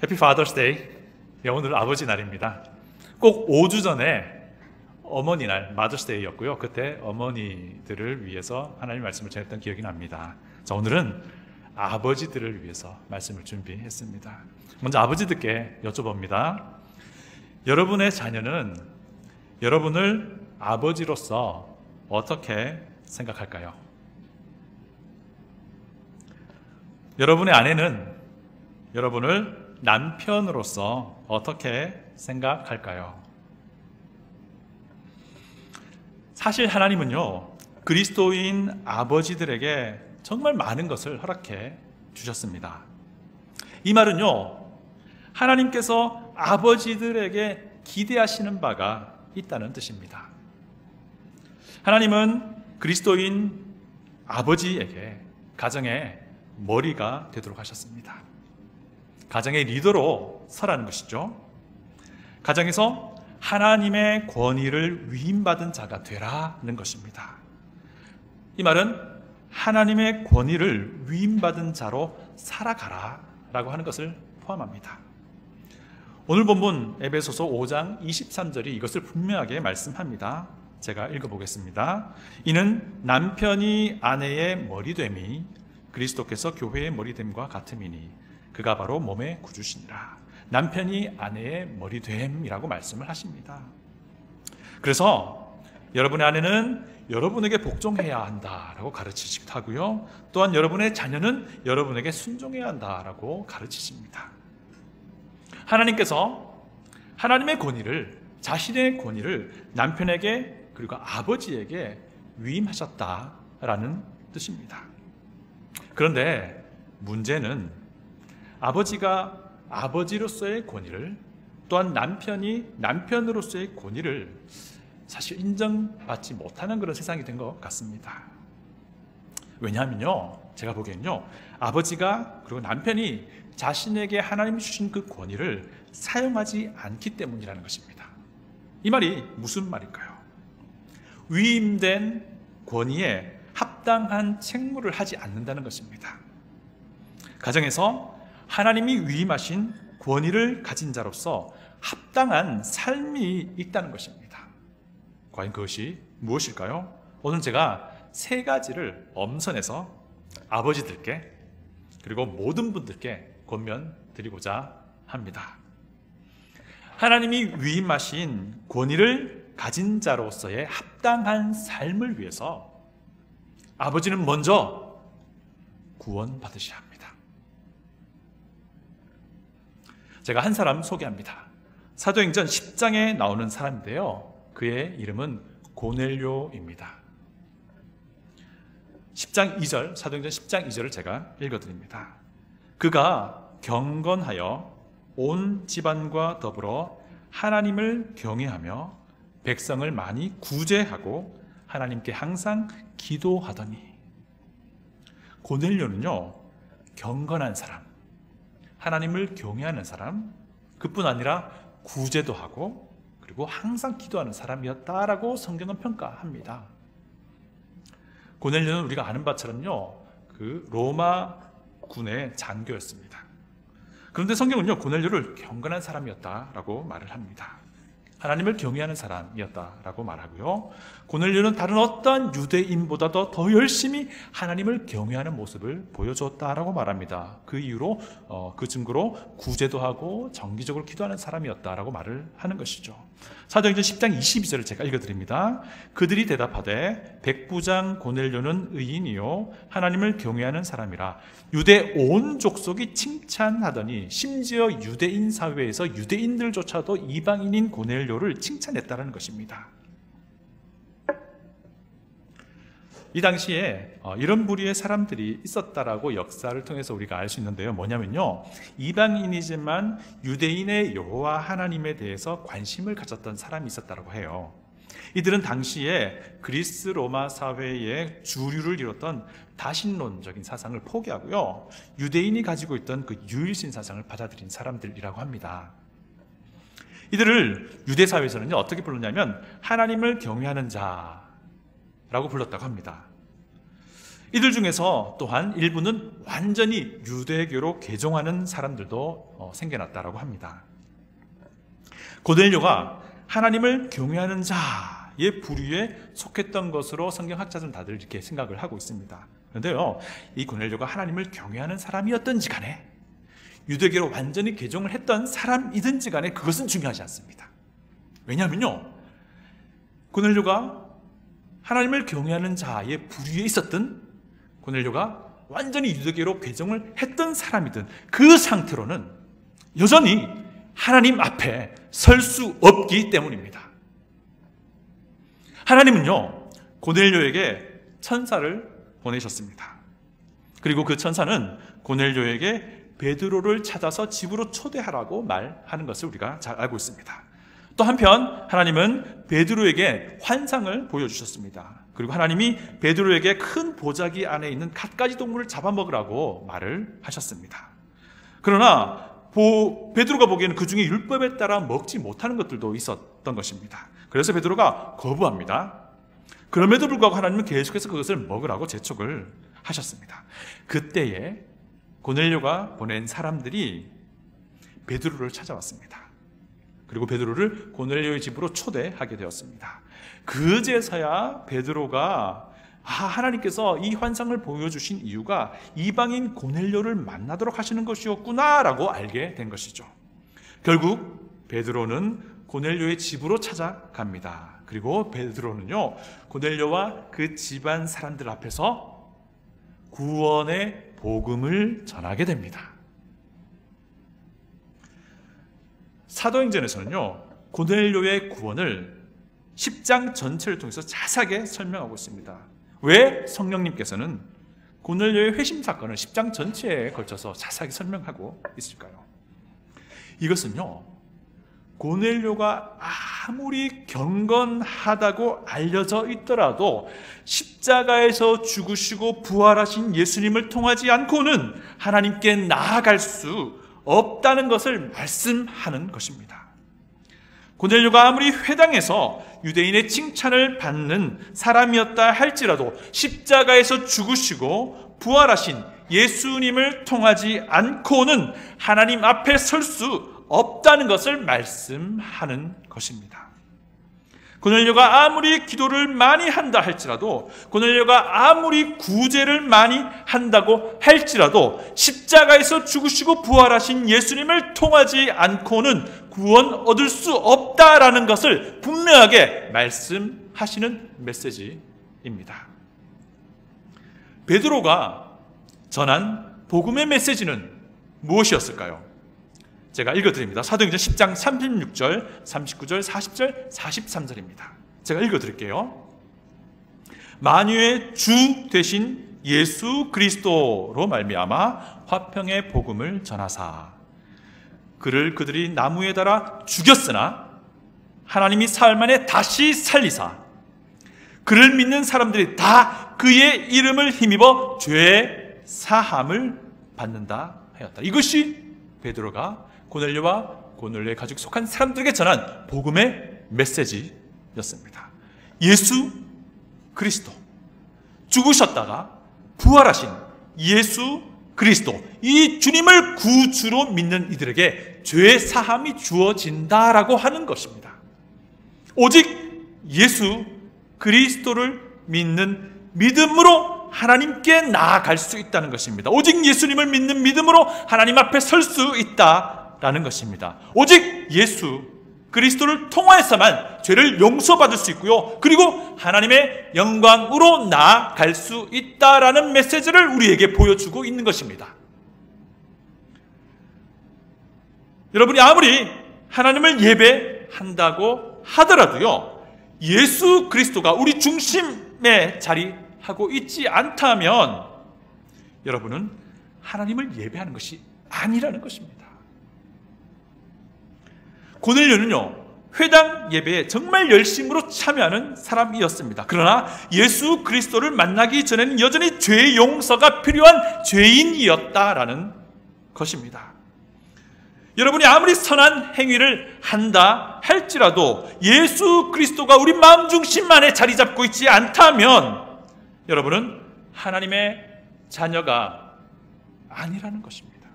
해피 파더스 데이. 오늘 아버지 날입니다. 꼭 5주 전에 어머니 날, 마더스 데이였고요. 그때 어머니들을 위해서 하나님의 말씀을 전했던 기억이 납니다. 자, 오늘은 아버지들을 위해서 말씀을 준비했습니다. 먼저 아버지들께 여쭤봅니다. 여러분의 자녀는 여러분을 아버지로서 어떻게 생각할까요? 여러분의 아내는 여러분을 남편으로서 어떻게 생각할까요? 사실 하나님은요, 그리스도인 아버지들에게 정말 많은 것을 허락해 주셨습니다. 이 말은요, 하나님께서 아버지들에게 기대하시는 바가 있다는 뜻입니다. 하나님은 그리스도인 아버지에게 가정의 머리가 되도록 하셨습니다. 가정의 리더로 서라는 것이죠. 가정에서 하나님의 권위를 위임받은 자가 되라는 것입니다. 이 말은 하나님의 권위를 위임받은 자로 살아가라 라고 하는 것을 포함합니다. 오늘 본문 에베소서 5장 23절이 이것을 분명하게 말씀합니다. 제가 읽어보겠습니다. 이는 남편이 아내의 머리됨이 그리스도께서 교회의 머리됨과 같음이니 그가 바로 몸의 구주시니라. 남편이 아내의 머리됨이라고 말씀을 하십니다. 그래서 여러분의 아내는 여러분에게 복종해야 한다라고 가르치시기도 하고요. 또한 여러분의 자녀는 여러분에게 순종해야 한다라고 가르치십니다. 하나님께서 하나님의 권위를, 자신의 권위를 남편에게 그리고 아버지에게 위임하셨다라는 뜻입니다. 그런데 문제는 아버지가 아버지로서의 권위를, 또한 남편이 남편으로서의 권위를 사실 인정받지 못하는 그런 세상이 된 것 같습니다. 왜냐하면요, 제가 보기엔요, 아버지가 그리고 남편이 자신에게 하나님이 주신 그 권위를 사용하지 않기 때문이라는 것입니다. 이 말이 무슨 말일까요? 위임된 권위에 합당한 책무를 하지 않는다는 것입니다. 가정에서 하나님이 위임하신 권위를 가진 자로서 합당한 삶이 있다는 것입니다. 과연 그것이 무엇일까요? 오늘 제가 세 가지를 엄선해서 아버지들께 그리고 모든 분들께 권면드리고자 합니다. 하나님이 위임하신 권위를 가진 자로서의 합당한 삶을 위해서 아버지는 먼저 구원받으셔야 합니다. 제가 한 사람 소개합니다. 사도행전 10장에 나오는 사람인데요, 그의 이름은 고넬료입니다. 10장 2절, 사도행전 10장 2절을 제가 읽어드립니다. 그가 경건하여 온 집안과 더불어 하나님을 경외하며 백성을 많이 구제하고 하나님께 항상 기도하더니. 고넬료는요, 경건한 사람, 하나님을 경외하는 사람, 그뿐 아니라 구제도 하고 그리고 항상 기도하는 사람이었다라고 성경은 평가합니다. 고넬료는 우리가 아는 바처럼요, 그 로마 군의 장교였습니다. 그런데 성경은요, 고넬료를 경건한 사람이었다라고 말을 합니다. 하나님을 경외하는 사람이었다라고 말하고요, 고넬료는 다른 어떤 유대인보다도 더 열심히 하나님을 경외하는 모습을 보여줬다라고 말합니다. 그 이유로 그 증거로 구제도 하고 정기적으로 기도하는 사람이었다라고 말을 하는 것이죠. 사도행전 10장 22절을 제가 읽어드립니다. 그들이 대답하되 백부장 고넬료는 의인이요 하나님을 경외하는 사람이라 유대 온 족속이 칭찬하더니 심지어 유대인 사회에서 유대인들조차도 이방인인 고넬료를 칭찬했다는 것입니다. 이 당시에 이런 부류의 사람들이 있었다라고 역사를 통해서 우리가 알 수 있는데요, 뭐냐면요, 이방인이지만 유대인의 여호와 하나님에 대해서 관심을 가졌던 사람이 있었다라고 해요. 이들은 당시에 그리스 로마 사회의 주류를 이뤘던 다신론적인 사상을 포기하고요, 유대인이 가지고 있던 그 유일신 사상을 받아들인 사람들이라고 합니다. 이들을 유대 사회에서는요, 어떻게 불렀냐면 하나님을 경외하는 자라고 불렀다고 합니다. 이들 중에서 또한 일부는 완전히 유대교로 개종하는 사람들도 생겨났다라고 합니다. 고넬료가 하나님을 경외하는 자의 부류에 속했던 것으로 성경학자들은 다들 이렇게 생각을 하고 있습니다. 그런데요, 이 고넬료가 하나님을 경외하는 사람이었던지 간에 유대교로 완전히 개종을 했던 사람이든지 간에 그것은 중요하지 않습니다. 왜냐하면요, 고넬료가 하나님을 경외하는 자의 부류에 있었던, 고넬료가 완전히 유대교로 개종을 했던 사람이든 그 상태로는 여전히 하나님 앞에 설 수 없기 때문입니다. 하나님은요, 고넬료에게 천사를 보내셨습니다. 그리고 그 천사는 고넬료에게 베드로를 찾아서 집으로 초대하라고 말하는 것을 우리가 잘 알고 있습니다. 또 한편 하나님은 베드로에게 환상을 보여주셨습니다. 그리고 하나님이 베드로에게 큰 보자기 안에 있는 갖가지 동물을 잡아먹으라고 말을 하셨습니다. 그러나 베드로가 보기에는 그 중에 율법에 따라 먹지 못하는 것들도 있었던 것입니다. 그래서 베드로가 거부합니다. 그럼에도 불구하고 하나님은 계속해서 그것을 먹으라고 재촉을 하셨습니다. 그때에 고넬료가 보낸 사람들이 베드로를 찾아왔습니다. 그리고 베드로를 고넬료의 집으로 초대하게 되었습니다. 그제서야 베드로가 하나님께서 이 환상을 보여주신 이유가 이방인 고넬료를 만나도록 하시는 것이었구나 라고 알게 된 것이죠. 결국 베드로는 고넬료의 집으로 찾아갑니다. 그리고 베드로는요, 고넬료와 그 집안 사람들 앞에서 구원의 복음을 전하게 됩니다. 사도행전에서는요, 고넬료의 구원을 10장 전체를 통해서 자세하게 설명하고 있습니다. 왜 성령님께서는 고넬료의 회심 사건을 10장 전체에 걸쳐서 자세하게 설명하고 있을까요? 이것은요, 고넬료가 아무리 경건하다고 알려져 있더라도 십자가에서 죽으시고 부활하신 예수님을 통하지 않고는 하나님께 나아갈 수 없다는 것을 말씀하는 것입니다. 고넬료가 아무리 회당에서 유대인의 칭찬을 받는 사람이었다 할지라도 십자가에서 죽으시고 부활하신 예수님을 통하지 않고는 하나님 앞에 설 수 없다는 것을 말씀하는 것입니다. 고넬료가 아무리 기도를 많이 한다 할지라도, 고넬료가 아무리 구제를 많이 한다고 할지라도 십자가에서 죽으시고 부활하신 예수님을 통하지 않고는 구원 얻을 수 없다라는 것을 분명하게 말씀하시는 메시지입니다. 베드로가 전한 복음의 메시지는 무엇이었을까요? 제가 읽어드립니다. 사도행전 10장 36절, 39절, 40절, 43절입니다. 제가 읽어드릴게요. 만유의 주 되신 예수 그리스도로 말미암아 화평의 복음을 전하사 그를 그들이 나무에 달아 죽였으나 하나님이 사흘 만에 다시 살리사 그를 믿는 사람들이 다 그의 이름을 힘입어 죄 사함을 받는다 하였다. 이것이 베드로가 고넬료와 고넬료의 가족 속한 사람들에게 전한 복음의 메시지였습니다. 예수 그리스도, 죽으셨다가 부활하신 예수 그리스도, 이 주님을 구주로 믿는 이들에게 죄 사함이 주어진다라고 하는 것입니다. 오직 예수 그리스도를 믿는 믿음으로 하나님께 나아갈 수 있다는 것입니다. 오직 예수님을 믿는 믿음으로 하나님 앞에 설 수 있다라는 것입니다. 오직 예수 그리스도를 통하여서만 죄를 용서받을 수 있고요, 그리고 하나님의 영광으로 나아갈 수 있다라는 메시지를 우리에게 보여주고 있는 것입니다. 여러분이 아무리 하나님을 예배한다고 하더라도요, 예수 그리스도가 우리 중심에 자리하고 있지 않다면 여러분은 하나님을 예배하는 것이 아니라는 것입니다. 고넬료는요, 회당 예배에 정말 열심으로 참여하는 사람이었습니다. 그러나 예수 그리스도를 만나기 전에는 여전히 죄 용서가 필요한 죄인이었다라는 것입니다. 여러분이 아무리 선한 행위를 한다 할지라도 예수 그리스도가 우리 마음 중심 안에 자리 잡고 있지 않다면 여러분은 하나님의 자녀가 아니라는 것입니다.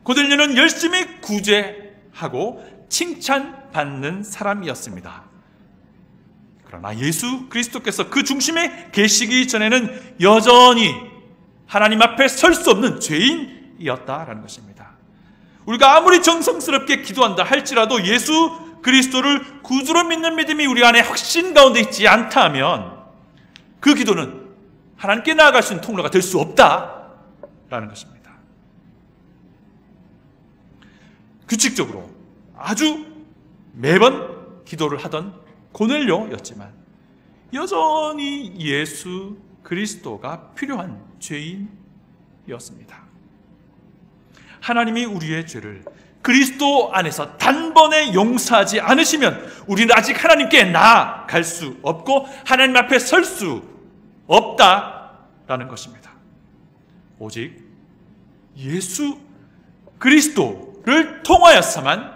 고넬료는 열심히 구제하고 칭찬받는 사람이었습니다. 그러나 예수 그리스도께서 그 중심에 계시기 전에는 여전히 하나님 앞에 설 수 없는 죄인이었다라는 것입니다. 우리가 아무리 정성스럽게 기도한다 할지라도 예수 그리스도를 구주로 믿는 믿음이 우리 안에 확신 가운데 있지 않다 하면 그 기도는 하나님께 나아갈 수 있는 통로가 될 수 없다라는 것입니다. 규칙적으로 아주 매번 기도를 하던 고넬료였지만 여전히 예수 그리스도가 필요한 죄인이었습니다. 하나님이 우리의 죄를 그리스도 안에서 단번에 용서하지 않으시면 우리는 아직 하나님께 나아갈 수 없고 하나님 앞에 설 수 없다라는 것입니다. 오직 예수 그리스도를 통하여서만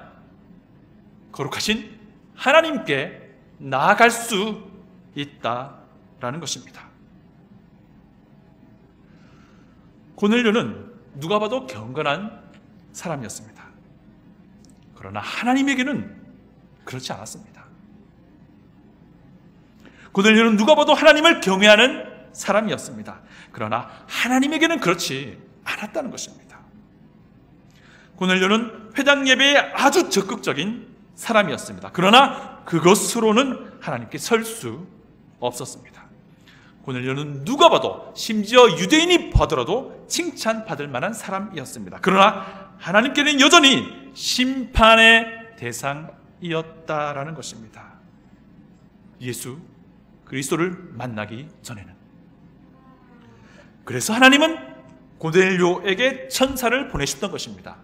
거룩하신 하나님께 나아갈 수 있다라는 것입니다. 고넬료는 누가 봐도 경건한 사람이었습니다. 그러나 하나님에게는 그렇지 않았습니다. 고넬료는 누가 봐도 하나님을 경외하는 사람이었습니다. 그러나 하나님에게는 그렇지 않았다는 것입니다. 고넬료는 회당 예배에 아주 적극적인 사람이었습니다. 그러나 그것으로는 하나님께 설 수 없었습니다. 고넬료는 누가 봐도 심지어 유대인이 보더라도 칭찬받을 만한 사람이었습니다. 그러나 하나님께는 여전히 심판의 대상이었다라는 것입니다. 예수 그리스도를 만나기 전에는. 그래서 하나님은 고넬료에게 천사를 보내셨던 것입니다.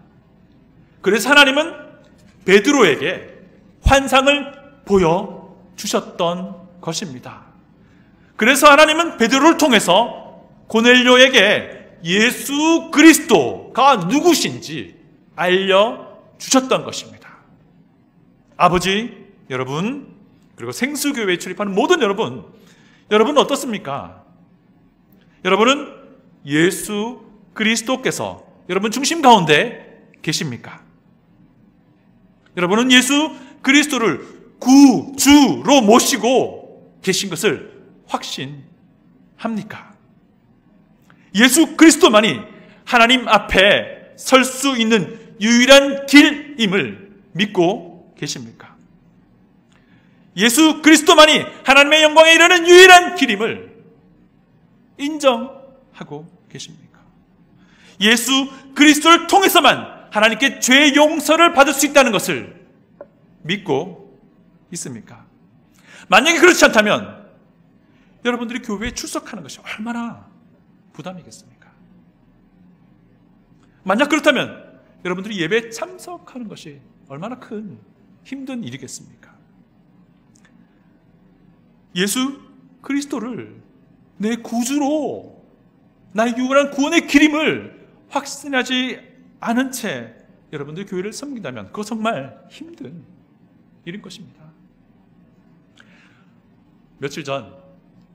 그래서 하나님은 베드로에게 환상을 보여주셨던 것입니다. 그래서 하나님은 베드로를 통해서 고넬료에게 예수 그리스도가 누구신지 알려주셨던 것입니다. 아버지 여러분, 그리고 생수교회에 출입하는 모든 여러분 어떻습니까? 여러분은 예수 그리스도께서 여러분 중심 가운데 계십니까? 여러분은 예수 그리스도를 구주로 모시고 계신 것을 확신합니까? 예수 그리스도만이 하나님 앞에 설 수 있는 유일한 길임을 믿고 계십니까? 예수 그리스도만이 하나님의 영광에 이르는 유일한 길임을 인정하고 계십니까? 예수 그리스도를 통해서만 하나님께 죄 용서를 받을 수 있다는 것을 믿고 있습니까? 만약에 그렇지 않다면 여러분들이 교회에 출석하는 것이 얼마나 부담이겠습니까? 만약 그렇다면 여러분들이 예배에 참석하는 것이 얼마나 큰 힘든 일이겠습니까? 예수 그리스도를 내 구주로 나의 유일한 구원의 길임을 확신하지 않은 채 여러분들이 교회를 섬긴다면 그거 정말 힘든 일인 것입니다. 며칠 전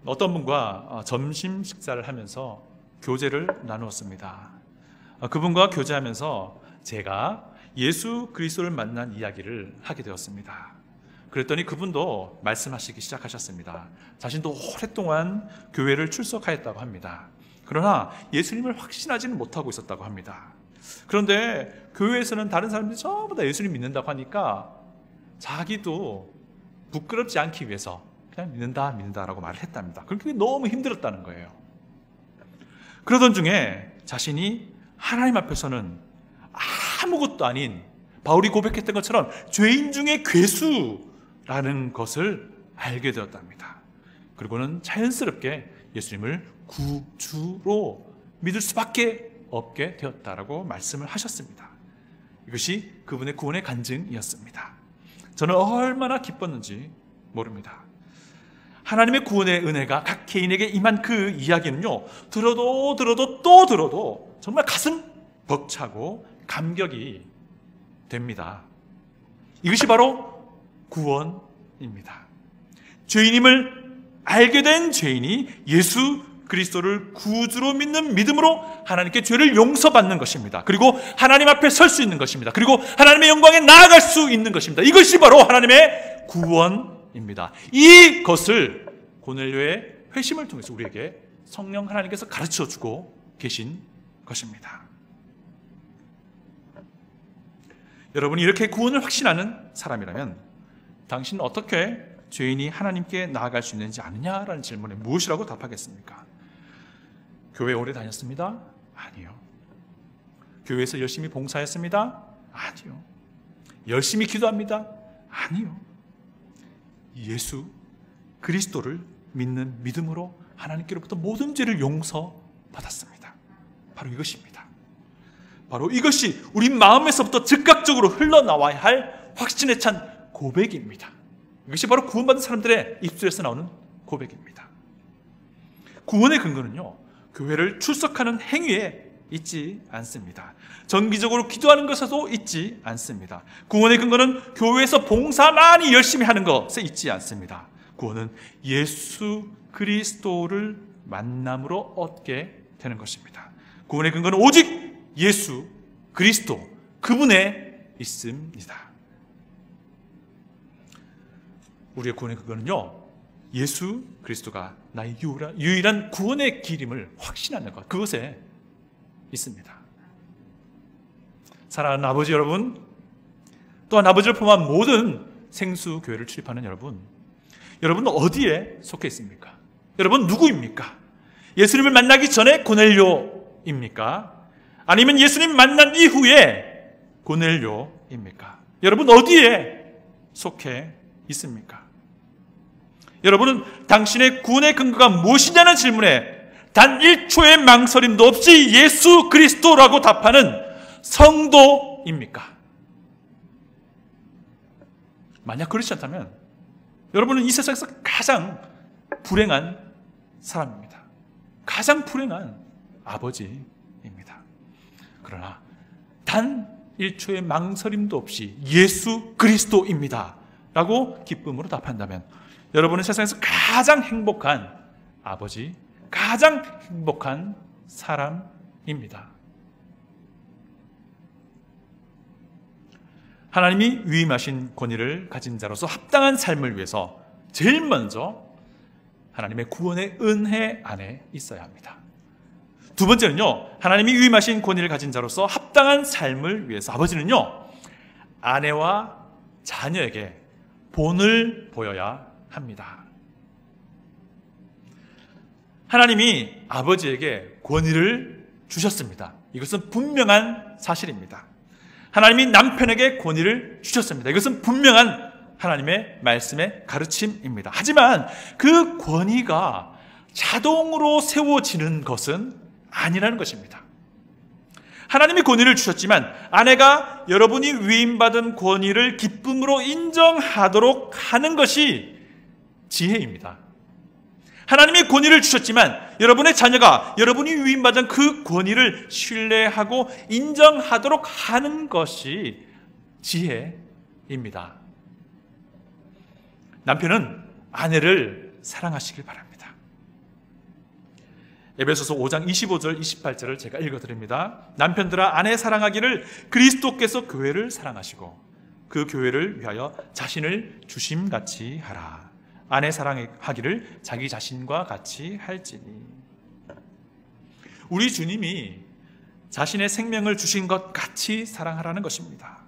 어떤 분과 점심 식사를 하면서 교제를 나누었습니다. 그분과 교제하면서 제가 예수 그리스도를 만난 이야기를 하게 되었습니다. 그랬더니 그분도 말씀하시기 시작하셨습니다. 자신도 오랫동안 교회를 출석하였다고 합니다. 그러나 예수님을 확신하지는 못하고 있었다고 합니다. 그런데 교회에서는 다른 사람들이 전부 다 예수님 믿는다고 하니까 자기도 부끄럽지 않기 위해서 그냥 믿는다라고 말을 했답니다. 그게 너무 힘들었다는 거예요. 그러던 중에 자신이 하나님 앞에서는 아무것도 아닌 바울이 고백했던 것처럼 죄인 중에 괴수라는 것을 알게 되었답니다. 그리고는 자연스럽게 예수님을 구주로 믿을 수밖에 없게 되었다라고 말씀을 하셨습니다. 이것이 그분의 구원의 간증이었습니다. 저는 얼마나 기뻤는지 모릅니다. 하나님의 구원의 은혜가 각 개인에게 임한 그 이야기는요, 들어도 또 들어도 정말 가슴 벅차고 감격이 됩니다. 이것이 바로 구원입니다. 죄인임을 알게 된 죄인이 예수 그리스도를 구주로 믿는 믿음으로 하나님께 죄를 용서받는 것입니다. 그리고 하나님 앞에 설 수 있는 것입니다. 그리고 하나님의 영광에 나아갈 수 있는 것입니다. 이것이 바로 하나님의 구원입니다. 이것을 고넬료의 회심을 통해서 우리에게 성령 하나님께서 가르쳐주고 계신 것입니다. 여러분이 이렇게 구원을 확신하는 사람이라면 당신은 어떻게 죄인이 하나님께 나아갈 수 있는지 아느냐라는 질문에 무엇이라고 답하겠습니까? 교회 오래 다녔습니다? 아니요. 교회에서 열심히 봉사했습니다? 아니요. 열심히 기도합니다? 아니요. 예수 그리스도를 믿는 믿음으로 하나님께로부터 모든 죄를 용서받았습니다. 바로 이것입니다. 바로 이것이 우리 마음에서부터 즉각적으로 흘러나와야 할 확신에 찬 고백입니다. 이것이 바로 구원받은 사람들의 입술에서 나오는 고백입니다. 구원의 근거는요, 교회를 출석하는 행위에 있지 않습니다. 정기적으로 기도하는 것에도 있지 않습니다. 구원의 근거는 교회에서 봉사 많이 열심히 하는 것에 있지 않습니다. 구원은 예수 그리스도를 만남으로 얻게 되는 것입니다. 구원의 근거는 오직 예수 그리스도 그분에 있습니다. 우리의 구원의 근거는요, 예수 그리스도가 나의 유일한 구원의 길임을 확신하는 것, 그것에 있습니다. 사랑하는 아버지 여러분, 또한 아버지를 포함한 모든 생수교회를 출입하는 여러분, 여러분은 어디에 속해 있습니까? 여러분 누구입니까? 예수님을 만나기 전에 고넬료입니까? 아니면 예수님 만난 이후에 고넬료입니까? 여러분 어디에 속해 있습니까? 여러분은 당신의 구원의 근거가 무엇이냐는 질문에 단 1초의 망설임도 없이 예수 그리스도라고 답하는 성도입니까? 만약 그렇지 않다면 여러분은 이 세상에서 가장 불행한 사람입니다. 가장 불행한 아버지입니다. 그러나 단 1초의 망설임도 없이 예수 그리스도입니다 라고 기쁨으로 답한다면 여러분은 세상에서 가장 행복한 아버지, 가장 행복한 사람입니다. 하나님이 위임하신 권위를 가진 자로서 합당한 삶을 위해서 제일 먼저 하나님의 구원의 은혜 안에 있어야 합니다. 두 번째는요, 하나님이 위임하신 권위를 가진 자로서 합당한 삶을 위해서 아버지는요, 아내와 자녀에게 본을 보여야 합니다. 하나님이 아버지에게 권위를 주셨습니다. 이것은 분명한 사실입니다. 하나님이 남편에게 권위를 주셨습니다. 이것은 분명한 하나님의 말씀의 가르침입니다. 하지만 그 권위가 자동으로 세워지는 것은 아니라는 것입니다. 하나님이 권위를 주셨지만 아내가 여러분이 위임받은 권위를 기쁨으로 인정하도록 하는 것이 지혜입니다. 하나님이 권위를 주셨지만 여러분의 자녀가 여러분이 위임받은 그 권위를 신뢰하고 인정하도록 하는 것이 지혜입니다. 남편은 아내를 사랑하시길 바랍니다. 에베소서 5장 25절 28절을 제가 읽어드립니다. 남편들아 아내 사랑하기를 그리스도께서 교회를 사랑하시고 그 교회를 위하여 자신을 주심같이 하라. 아내 사랑하기를 자기 자신과 같이 할지니. 우리 주님이 자신의 생명을 주신 것 같이 사랑하라는 것입니다.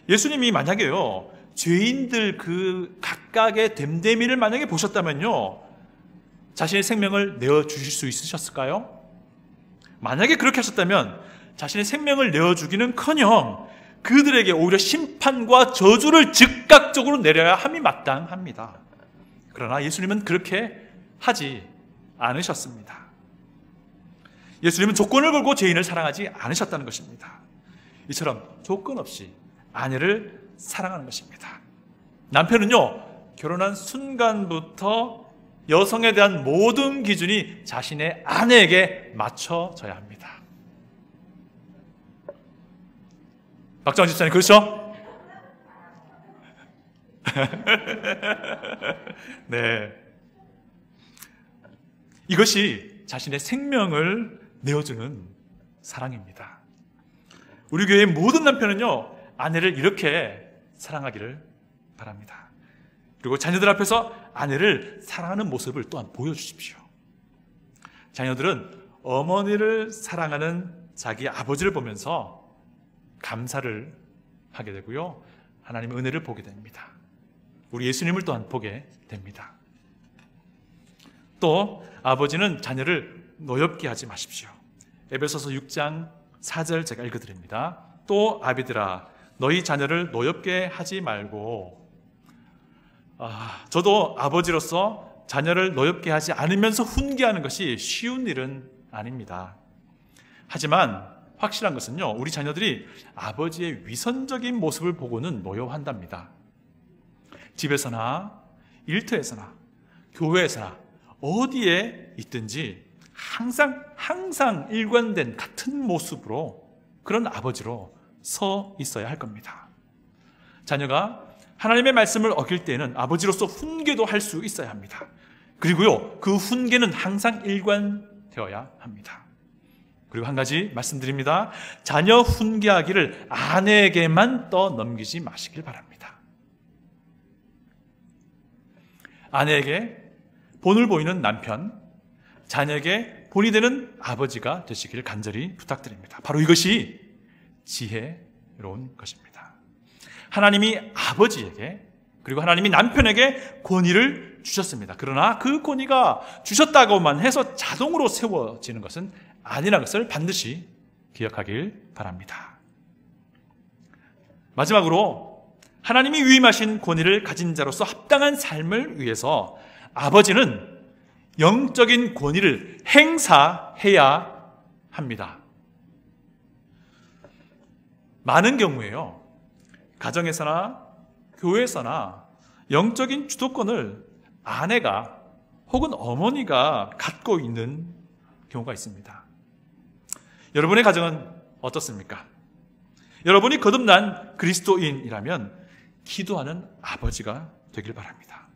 예수님이 만약에요, 죄인들 그 각각의 됨됨이를 만약에 보셨다면요, 자신의 생명을 내어주실 수 있으셨을까요? 만약에 그렇게 하셨다면 자신의 생명을 내어주기는커녕 그들에게 오히려 심판과 저주를 즉각적으로 내려야 함이 마땅합니다. 그러나 예수님은 그렇게 하지 않으셨습니다. 예수님은 조건을 걸고 죄인을 사랑하지 않으셨다는 것입니다. 이처럼 조건 없이 아내를 사랑하는 것입니다. 남편은요, 결혼한 순간부터 여성에 대한 모든 기준이 자신의 아내에게 맞춰져야 합니다. 박정원 집사님, 그렇죠? 네. 이것이 자신의 생명을 내어주는 사랑입니다. 우리 교회의 모든 남편은요, 아내를 이렇게 사랑하기를 바랍니다. 그리고 자녀들 앞에서 아내를 사랑하는 모습을 또한 보여주십시오. 자녀들은 어머니를 사랑하는 자기 아버지를 보면서 감사를 하게 되고요, 하나님의 은혜를 보게 됩니다. 우리 예수님을 또한 보게 됩니다. 또 아버지는 자녀를 노엽게 하지 마십시오. 에베소서 6장 4절 제가 읽어드립니다. 또 아비들아, 너희 자녀를 노엽게 하지 말고, 저도 아버지로서 자녀를 노엽게 하지 않으면서 훈계하는 것이 쉬운 일은 아닙니다. 하지만 확실한 것은요, 우리 자녀들이 아버지의 위선적인 모습을 보고는 노여워한답니다. 집에서나 일터에서나 교회에서나 어디에 있든지 항상 일관된 같은 모습으로, 그런 아버지로 서 있어야 할 겁니다. 자녀가 하나님의 말씀을 어길 때에는 아버지로서 훈계도 할 수 있어야 합니다. 그리고요, 그 훈계는 항상 일관되어야 합니다. 그리고 한 가지 말씀드립니다. 자녀 훈계하기를 아내에게만 떠넘기지 마시길 바랍니다. 아내에게 본을 보이는 남편, 자녀에게 본이 되는 아버지가 되시기를 간절히 부탁드립니다. 바로 이것이 지혜로운 것입니다. 하나님이 아버지에게, 그리고 하나님이 남편에게 권위를 주셨습니다. 그러나 그 권위가 주셨다고만 해서 자동으로 세워지는 것은 아니라는 것을 반드시 기억하길 바랍니다. 마지막으로 하나님이 위임하신 권위를 가진 자로서 합당한 삶을 위해서 아버지는 영적인 권위를 행사해야 합니다. 많은 경우에요, 가정에서나 교회에서나 영적인 주도권을 아내가 혹은 어머니가 갖고 있는 경우가 있습니다. 여러분의 가정은 어떻습니까? 여러분이 거듭난 그리스도인이라면 기도하는 아버지가 되길 바랍니다.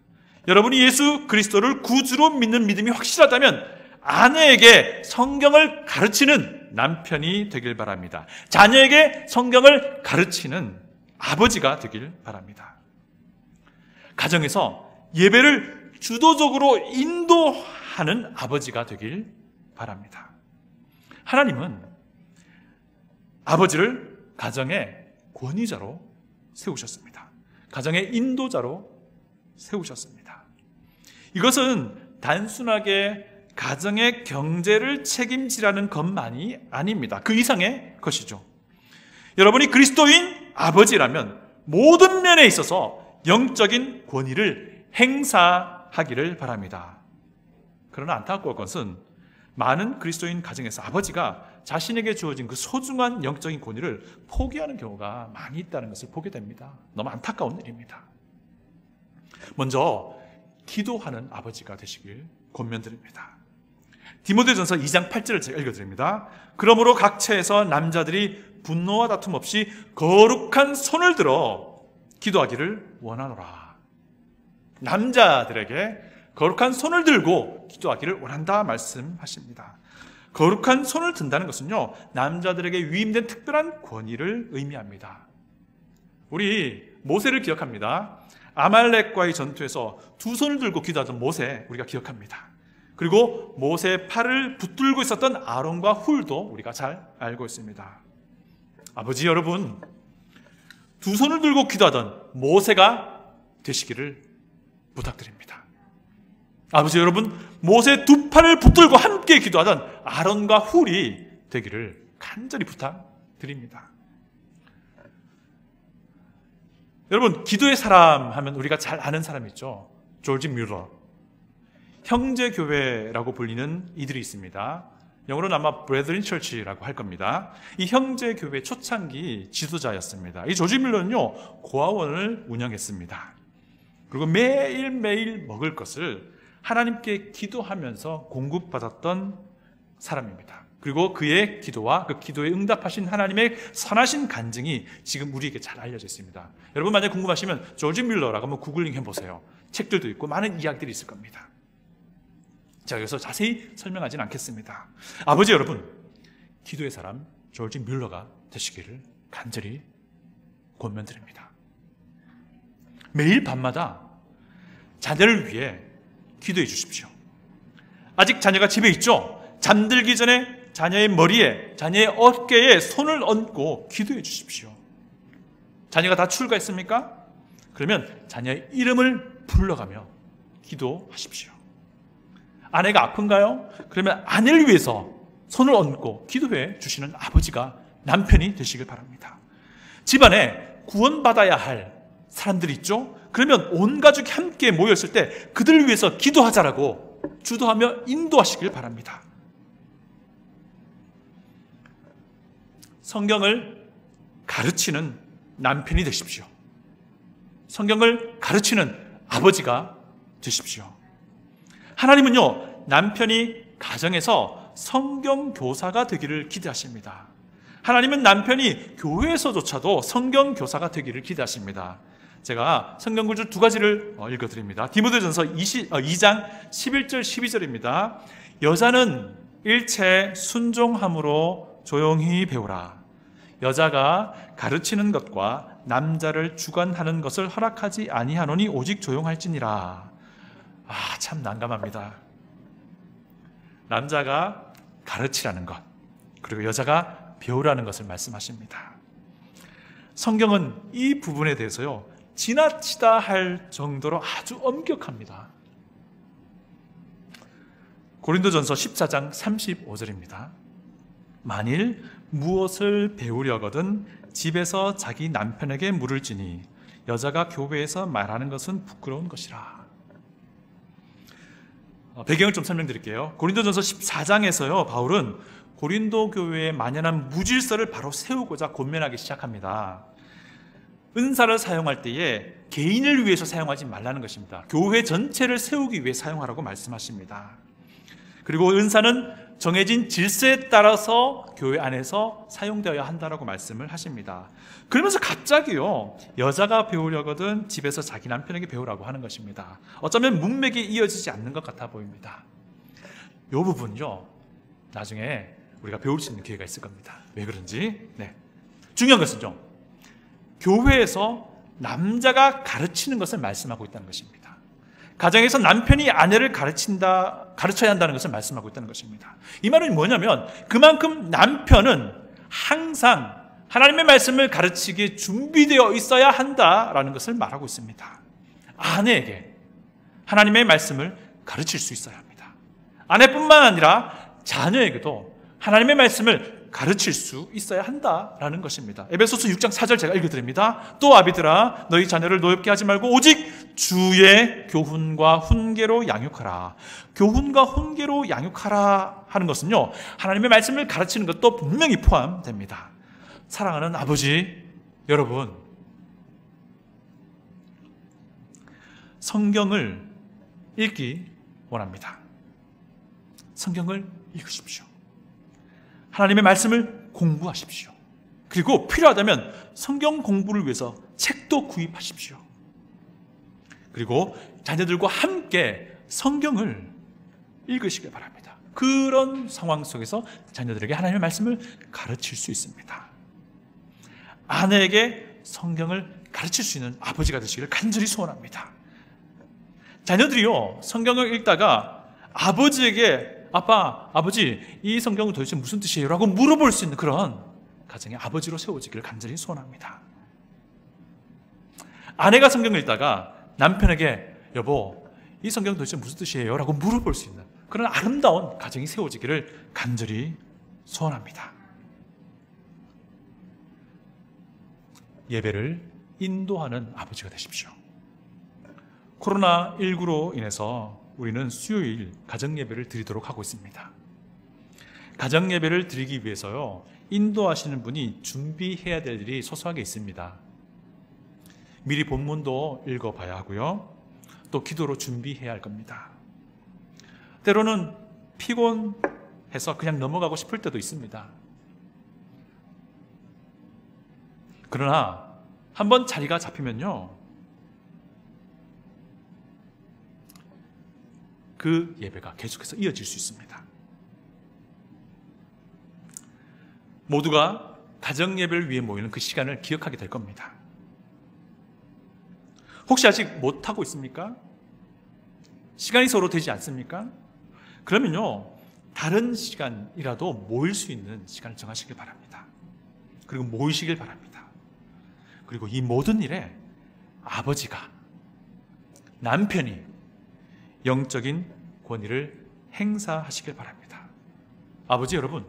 여러분이 예수 그리스도를 구주로 믿는 믿음이 확실하다면 아내에게 성경을 가르치는 남편이 되길 바랍니다. 자녀에게 성경을 가르치는 아버지가 되길 바랍니다. 가정에서 예배를 주도적으로 인도하는 아버지가 되길 바랍니다. 하나님은 아버지를 가정의 권위자로 세우셨습니다. 가정의 인도자로 세우셨습니다. 이것은 단순하게 가정의 경제를 책임지라는 것만이 아닙니다. 그 이상의 것이죠. 여러분이 그리스도인 아버지라면 모든 면에 있어서 영적인 권위를 행사하기를 바랍니다. 그러나 안타까운 것은 많은 그리스도인 가정에서 아버지가 자신에게 주어진 그 소중한 영적인 권위를 포기하는 경우가 많이 있다는 것을 보게 됩니다. 너무 안타까운 일입니다. 먼저 기도하는 아버지가 되시길 권면드립니다. 디모데전서 2장 8절을 제가 읽어드립니다. 그러므로 각처에서 남자들이 분노와 다툼 없이 거룩한 손을 들어 기도하기를 원하노라. 남자들에게 거룩한 손을 들고 기도하기를 원한다 말씀하십니다. 거룩한 손을 든다는 것은요, 남자들에게 위임된 특별한 권위를 의미합니다. 우리 모세를 기억합니다. 아말렉과의 전투에서 두 손을 들고 기도하던 모세 우리가 기억합니다. 그리고 모세의 팔을 붙들고 있었던 아론과 훌도 우리가 잘 알고 있습니다. 아버지 여러분, 두 손을 들고 기도하던 모세가 되시기를 부탁드립니다. 아버지 여러분, 모세 두 팔을 붙들고 함께 기도하던 아론과 훌이 되기를 간절히 부탁드립니다. 여러분, 기도의 사람 하면 우리가 잘 아는 사람 있죠. 조지 뮬러. 형제교회라고 불리는 이들이 있습니다. 영어로는 아마 브레드린 처치라고 할 겁니다. 이 형제교회 초창기 지도자였습니다. 이 조지 뮬러는요, 고아원을 운영했습니다. 그리고 매일매일 먹을 것을 하나님께 기도하면서 공급받았던 사람입니다. 그리고 그의 기도와 그 기도에 응답하신 하나님의 선하신 간증이 지금 우리에게 잘 알려져 있습니다. 여러분 만약 궁금하시면 조지 뮬러라고 한번 구글링 해보세요. 책들도 있고 많은 이야기들이 있을 겁니다. 제가 여기서 자세히 설명하지는 않겠습니다. 아버지 여러분, 기도의 사람 조지 뮬러가 되시기를 간절히 권면드립니다. 매일 밤마다 자녀를 위해 기도해 주십시오. 아직 자녀가 집에 있죠? 잠들기 전에 자녀의 머리에, 자녀의 어깨에 손을 얹고 기도해 주십시오. 자녀가 다 출가했습니까? 그러면 자녀의 이름을 불러가며 기도하십시오. 아내가 아픈가요? 그러면 아내를 위해서 손을 얹고 기도해 주시는 아버지가 남편이 되시길 바랍니다. 집안에 구원받아야 할 사람들이 있죠? 그러면 온 가족이 함께 모였을 때 그들을 위해서 기도하자라고 주도하며 인도하시길 바랍니다. 성경을 가르치는 남편이 되십시오. 성경을 가르치는 아버지가 되십시오. 하나님은요, 남편이 가정에서 성경 교사가 되기를 기대하십니다. 하나님은 남편이 교회에서조차도 성경 교사가 되기를 기대하십니다. 제가 성경 구절 두 가지를 읽어드립니다. 디모데전서 2장 11절 12절입니다. 여자는 일체 순종함으로 조용히 배우라. 여자가 가르치는 것과 남자를 주관하는 것을 허락하지 아니하노니 오직 조용할지니라. 참 난감합니다. 남자가 가르치라는 것, 그리고 여자가 배우라는 것을 말씀하십니다. 성경은 이 부분에 대해서요, 지나치다 할 정도로 아주 엄격합니다. 고린도전서 14장 35절입니다. 만일 무엇을 배우려거든 집에서 자기 남편에게 물을지니 여자가 교회에서 말하는 것은 부끄러운 것이라. 배경을 좀 설명드릴게요. 고린도전서 14장에서요, 바울은 고린도 교회에 만연한 무질서를 바로 세우고자 권면하기 시작합니다. 은사를 사용할 때에 개인을 위해서 사용하지 말라는 것입니다. 교회 전체를 세우기 위해 사용하라고 말씀하십니다. 그리고 은사는 정해진 질서에 따라서 교회 안에서 사용되어야 한다라고 말씀을 하십니다. 그러면서 갑자기요, 여자가 배우려거든 집에서 자기 남편에게 배우라고 하는 것입니다. 어쩌면 문맥이 이어지지 않는 것 같아 보입니다. 이 부분요, 나중에 우리가 배울 수 있는 기회가 있을 겁니다. 왜 그런지. 중요한 것은요, 교회에서 남자가 가르치는 것을 말씀하고 있다는 것입니다. 가정에서 남편이 아내를 가르쳐야 한다는 것을 말씀하고 있다는 것입니다. 이 말은 뭐냐면 그만큼 남편은 항상 하나님의 말씀을 가르치기에 준비되어 있어야 한다라는 것을 말하고 있습니다. 아내에게 하나님의 말씀을 가르칠 수 있어야 합니다. 아내뿐만 아니라 자녀에게도 하나님의 말씀을 가르칠 수 있어야 한다라는 것입니다. 에베소서 6장 4절 제가 읽어드립니다. 또 아비들아 너희 자녀를 노엽게 하지 말고 오직 주의 교훈과 훈계로 양육하라. 교훈과 훈계로 양육하라 하는 것은요, 하나님의 말씀을 가르치는 것도 분명히 포함됩니다. 사랑하는 아버지 여러분, 성경을 읽기 원합니다. 성경을 읽으십시오. 하나님의 말씀을 공부하십시오. 그리고 필요하다면 성경 공부를 위해서 책도 구입하십시오. 그리고 자녀들과 함께 성경을 읽으시길 바랍니다. 그런 상황 속에서 자녀들에게 하나님의 말씀을 가르칠 수 있습니다. 아내에게 성경을 가르칠 수 있는 아버지가 되시기를 간절히 소원합니다. 자녀들이요, 성경을 읽다가 아버지에게 아빠, 아버지, 이 성경은 도대체 무슨 뜻이에요? 라고 물어볼 수 있는 그런 가정의 아버지로 세워지기를 간절히 소원합니다. 아내가 성경을 읽다가 남편에게 여보, 이 성경은 도대체 무슨 뜻이에요? 라고 물어볼 수 있는 그런 아름다운 가정이 세워지기를 간절히 소원합니다. 예배를 인도하는 아버지가 되십시오. 코로나19로 인해서 우리는 수요일 가정예배를 드리도록 하고 있습니다. 가정예배를 드리기 위해서요, 인도하시는 분이 준비해야 될 일이 소소하게 있습니다. 미리 본문도 읽어봐야 하고요, 또 기도로 준비해야 할 겁니다. 때로는 피곤해서 그냥 넘어가고 싶을 때도 있습니다. 그러나 한번 자리가 잡히면요, 그 예배가 계속해서 이어질 수 있습니다. 모두가 가정 예배를 위해 모이는 그 시간을 기억하게 될 겁니다. 혹시 아직 못하고 있습니까? 시간이 서로 되지 않습니까? 그러면요, 다른 시간이라도 모일 수 있는 시간을 정하시길 바랍니다. 그리고 모이시길 바랍니다. 그리고 이 모든 일에 아버지가, 남편이 영적인 권위를 행사하시길 바랍니다. 아버지 여러분,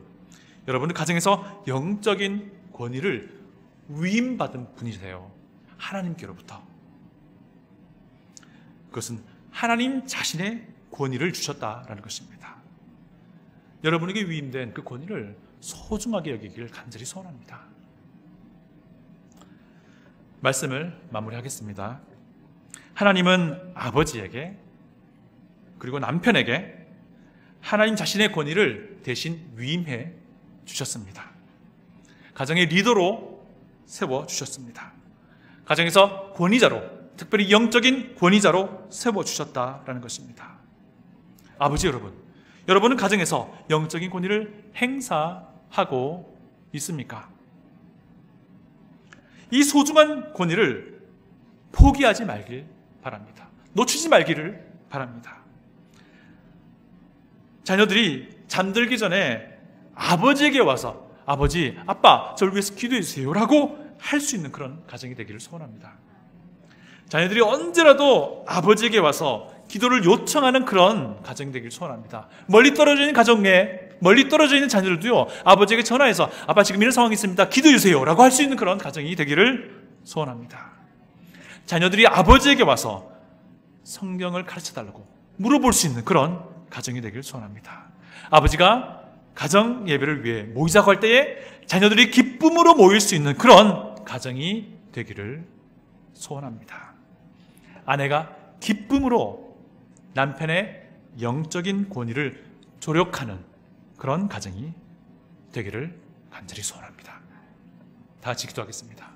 여러분의 가정에서 영적인 권위를 위임받은 분이세요. 하나님께로부터. 그것은 하나님 자신의 권위를 주셨다라는 것입니다. 여러분에게 위임된 그 권위를 소중하게 여기기를 간절히 소원합니다. 말씀을 마무리하겠습니다. 하나님은 아버지에게 그리고 남편에게 하나님 자신의 권위를 대신 위임해 주셨습니다. 가정의 리더로 세워주셨습니다. 가정에서 권위자로, 특별히 영적인 권위자로 세워주셨다라는 것입니다. 아버지 여러분, 여러분은 가정에서 영적인 권위를 행사하고 있습니까? 이 소중한 권위를 포기하지 말길 바랍니다. 놓치지 말기를 바랍니다. 자녀들이 잠들기 전에 아버지에게 와서 아버지, 아빠, 저를 위해서 기도해 주세요 라고 할 수 있는 그런 가정이 되기를 소원합니다. 자녀들이 언제라도 아버지에게 와서 기도를 요청하는 그런 가정이 되기를 소원합니다. 멀리 떨어져 있는 가정에, 멀리 떨어져 있는 자녀들도요, 아버지에게 전화해서 아빠 지금 이런 상황이 있습니다, 기도해 주세요 라고 할 수 있는 그런 가정이 되기를 소원합니다. 자녀들이 아버지에게 와서 성경을 가르쳐달라고 물어볼 수 있는 그런 가정이 되기를 소원합니다. 아버지가 가정 예배를 위해 모이자고 할 때에 자녀들이 기쁨으로 모일 수 있는 그런 가정이 되기를 소원합니다. 아내가 기쁨으로 남편의 영적인 권위를 조력하는 그런 가정이 되기를 간절히 소원합니다. 다 같이 기도하겠습니다.